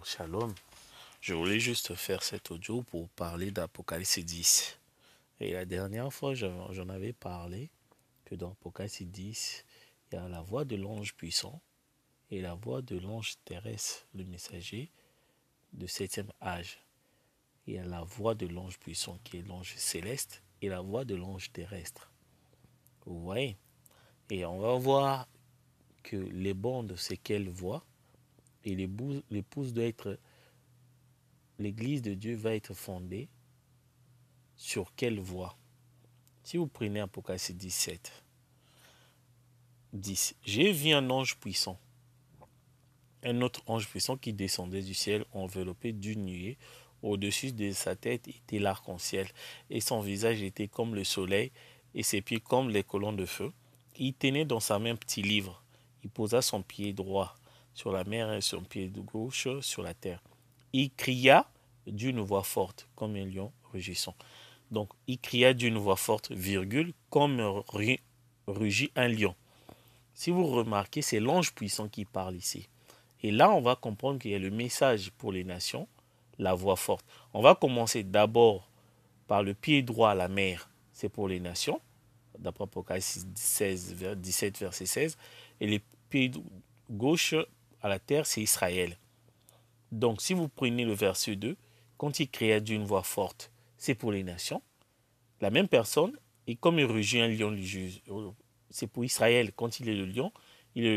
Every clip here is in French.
Shalom. Je voulais juste faire cet audio pour parler d'Apocalypse 10. Et la dernière fois, j'en avais parlé que dans Apocalypse 10, il y a la voix de l'ange puissant et la voix de l'ange terrestre, le messager de septième âge. Il y a la voix de l'ange puissant qui est l'ange céleste et la voix de l'ange terrestre. Vous voyez? Et on va voir que les bandes, c'est quelle voix et l'épouse doit être. L'église de Dieu va être fondée sur quelle voie? Si vous prenez Apocalypse 17, 10, j'ai vu un ange puissant, un autre ange puissant qui descendait du ciel enveloppé d'une nuée. Au-dessus de sa tête était l'arc-en-ciel, et son visage était comme le soleil, et ses pieds comme les colonnes de feu. Il tenait dans sa main un petit livre. Il posa son pied droit sur la mer et son pied gauche sur la terre. Il cria d'une voix forte, comme un lion rugissant. Donc, il cria d'une voix forte, virgule, comme rugit un lion. Si vous remarquez, c'est l'ange puissant qui parle ici. Et là, on va comprendre qu'il y a le message pour les nations, la voix forte. On va commencer d'abord par le pied droit à la mer, c'est pour les nations, d'après Apocalypse 17, verset 16. Et les pieds gauche à la terre, c'est Israël. Donc, si vous prenez le verset 2, quand il cria d'une voix forte, c'est pour les nations. La même personne, et comme il rugit un lion, c'est pour Israël. Quand il est le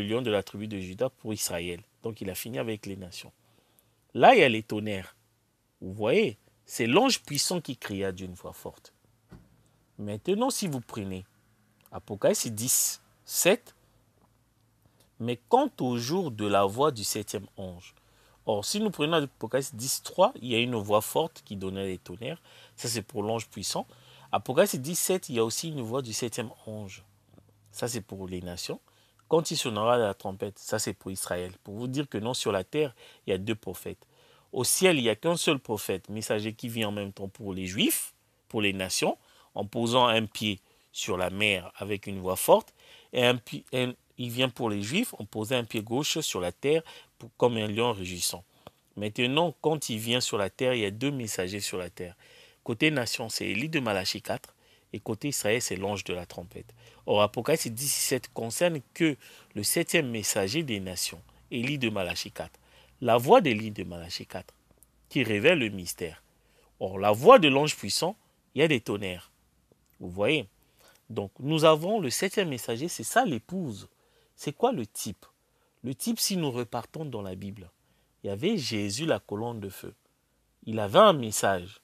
lion de la tribu de Juda pour Israël. Donc il a fini avec les nations. Là, il y a les tonnerres. Vous voyez, c'est l'ange puissant qui cria d'une voix forte. Maintenant, si vous prenez Apocalypse 10, 7, mais quant au jour de la voix du septième ange. Or, si nous prenons Apocalypse 10, 3, il y a une voix forte qui donnait les tonnerres. Ça, c'est pour l'ange puissant. Apocalypse 17, il y a aussi une voix du septième ange. Ça, c'est pour les nations. Quand il sonnera la trompette, ça, c'est pour Israël. Pour vous dire que non, sur la terre, il y a deux prophètes. Au ciel, il n'y a qu'un seul prophète, messager qui vient en même temps pour les Juifs, pour les nations, en posant un pied sur la mer avec une voix forte, et il vient pour les Juifs en posant un pied gauche sur la terre comme un lion rugissant. Maintenant, quand il vient sur la terre, il y a deux messagers sur la terre. Côté nation, c'est Élie de Malachie 4, et côté Israël, c'est l'ange de la trompette. Or, Apocalypse 17 concerne que le septième messager des nations, Élie de Malachie 4. La voix d'Élie de Malachie 4, qui révèle le mystère. Or, la voix de l'ange puissant, il y a des tonnerres. Vous voyez? Donc, nous avons le septième messager, c'est ça l'épouse. C'est quoi le type? Le type, si nous repartons dans la Bible, il y avait Jésus, la colonne de feu. Il avait un message.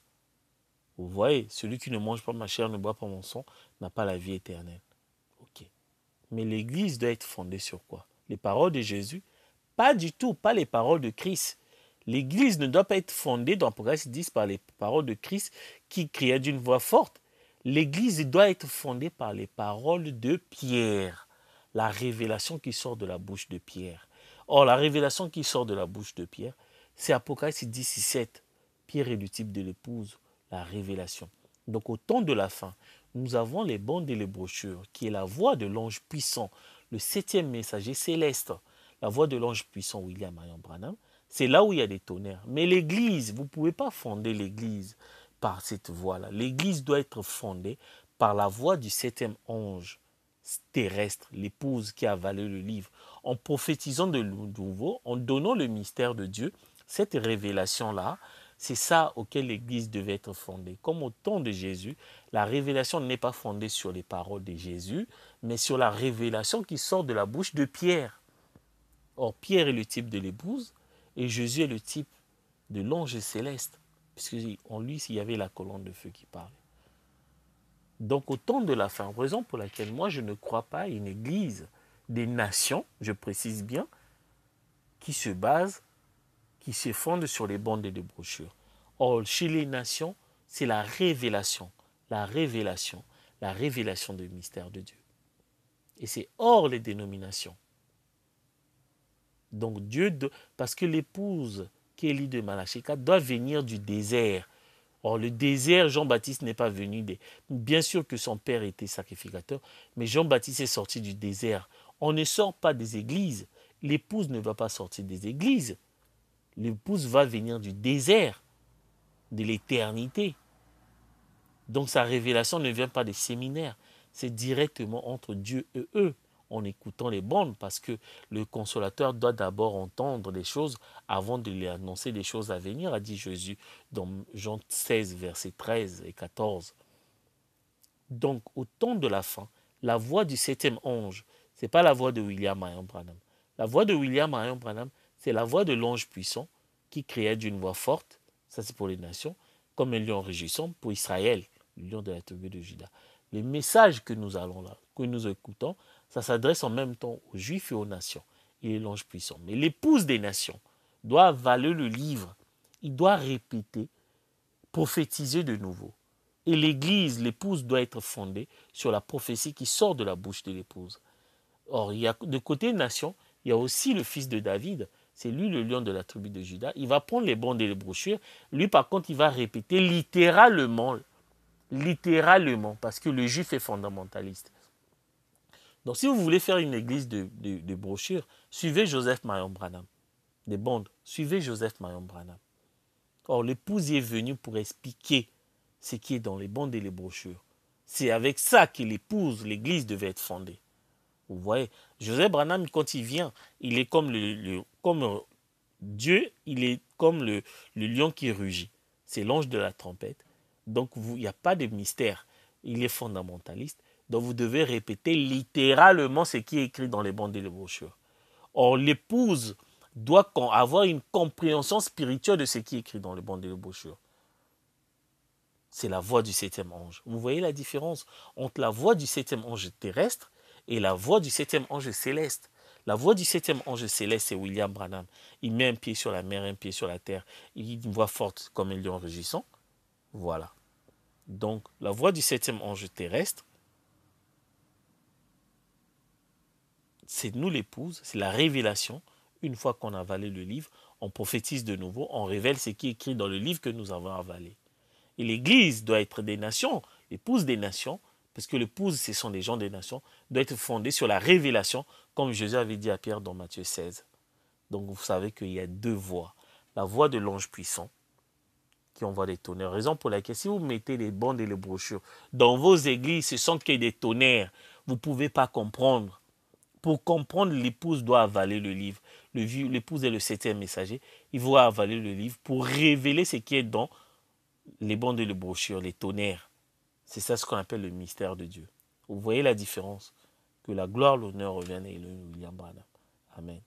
Vous voyez, celui qui ne mange pas ma chair, ne boit pas mon sang, n'a pas la vie éternelle. Ok. Mais l'Église doit être fondée sur quoi? Les paroles de Jésus? Pas du tout, pas les paroles de Christ. L'Église ne doit pas être fondée dans Apocalypse 10 par les paroles de Christ qui criait d'une voix forte. L'Église doit être fondée par les paroles de Pierre. La révélation qui sort de la bouche de Pierre. Or, la révélation qui sort de la bouche de Pierre, c'est Apocalypse 17. Pierre est du type de l'épouse, la révélation. Donc, au temps de la fin, nous avons les bandes et les brochures, qui est la voix de l'ange puissant, le septième messager céleste. La voix de l'ange puissant William Marion Branham, c'est là où il y a des tonnerres. Mais l'Église, vous ne pouvez pas fonder l'Église par cette voie-là. L'Église doit être fondée par la voix du septième ange terrestre, l'épouse qui a avalé le livre, en prophétisant de nouveau, en donnant le mystère de Dieu, cette révélation-là, c'est ça auquel l'Église devait être fondée. Comme au temps de Jésus, la révélation n'est pas fondée sur les paroles de Jésus, mais sur la révélation qui sort de la bouche de Pierre. Or, Pierre est le type de l'épouse et Jésus est le type de l'ange céleste, puisqu'en lui, il y avait la colonne de feu qui parlait. Donc, au temps de la fin, raison pour laquelle moi, je ne crois pas à une église des nations, je précise bien, qui se base, qui se fonde sur les bandes de brochures. Or, chez les nations, c'est la révélation du mystère de Dieu. Et c'est hors les dénominations. Donc parce que l'épouse qui est l'île de Malachie 4 doit venir du désert. Or, le désert, Jean-Baptiste n'est pas venu Bien sûr que son père était sacrificateur, mais Jean-Baptiste est sorti du désert. On ne sort pas des églises. L'épouse ne va pas sortir des églises. L'épouse va venir du désert, de l'éternité. Donc sa révélation ne vient pas des séminaires. C'est directement entre Dieu et eux, en écoutant les bandes, parce que le consolateur doit d'abord entendre des choses avant de lui annoncer des choses à venir, a dit Jésus dans Jean 16, versets 13 et 14. Donc, au temps de la fin, la voix du septième ange, ce n'est pas la voix de William Marion Branham. La voix de William Marion Branham, c'est la voix de l'ange puissant qui créait d'une voix forte, ça c'est pour les nations, comme un lion rugissant pour Israël, le lion de la tribu de Juda. Les messages que nous allons là, que nous écoutons, ça s'adresse en même temps aux Juifs et aux nations. Il est l'ange puissant. Mais l'épouse des nations doit avaler le livre. Il doit répéter, prophétiser de nouveau. Et l'église, l'épouse doit être fondée sur la prophétie qui sort de la bouche de l'épouse. Or, il y a de côté nation, il y a aussi le fils de David. C'est lui le lion de la tribu de Juda. Il va prendre les bandes et les brochures. Lui, par contre, il va répéter littéralement, parce que le juif est fondamentaliste. Donc, si vous voulez faire une église de brochures, suivez Joseph Marion Branham. Des bandes, suivez Joseph Marion Branham. Or, l'épouse y est venue pour expliquer ce qui est dans les bandes et les brochures. C'est avec ça que l'épouse, l'église devait être fondée. Vous voyez, Joseph Branham, quand il vient, il est comme comme Dieu, il est comme le lion qui rugit. C'est l'ange de la trompette. Donc, il n'y a pas de mystère. Il est fondamentaliste. Donc, vous devez répéter littéralement ce qui est écrit dans les bandes et les brochures. Or, l'épouse doit avoir une compréhension spirituelle de ce qui est écrit dans les bandes et les brochures. C'est la voix du septième ange. Vous voyez la différence entre la voix du septième ange terrestre et la voix du septième ange céleste. La voix du septième ange céleste, c'est William Branham. Il met un pied sur la mer, un pied sur la terre. Il a une voix forte comme un lion rugissant. Voilà. Donc, la voix du septième ange terrestre, c'est nous l'épouse, c'est la révélation. Une fois qu'on a avalé le livre, on prophétise de nouveau, on révèle ce qui est écrit dans le livre que nous avons avalé. Et l'Église doit être des nations, l'épouse des nations, parce que l'épouse, ce sont des gens des nations, doit être fondée sur la révélation, comme Jésus avait dit à Pierre dans Matthieu 16. Donc vous savez qu'il y a deux voix. La voix de l'ange puissant, qui envoie des tonnerres. Raison pour laquelle, si vous mettez les bandes et les brochures dans vos églises, ce sont que des tonnerres. Vous ne pouvez pas comprendre. Pour comprendre, l'épouse doit avaler le livre. L'épouse est le septième messager. Il doit avaler le livre pour révéler ce qui est dans les bandes et les brochures, les tonnerres. C'est ça ce qu'on appelle le mystère de Dieu. Vous voyez la différence? Que la gloire, l'honneur reviennent à William Branham. Amen.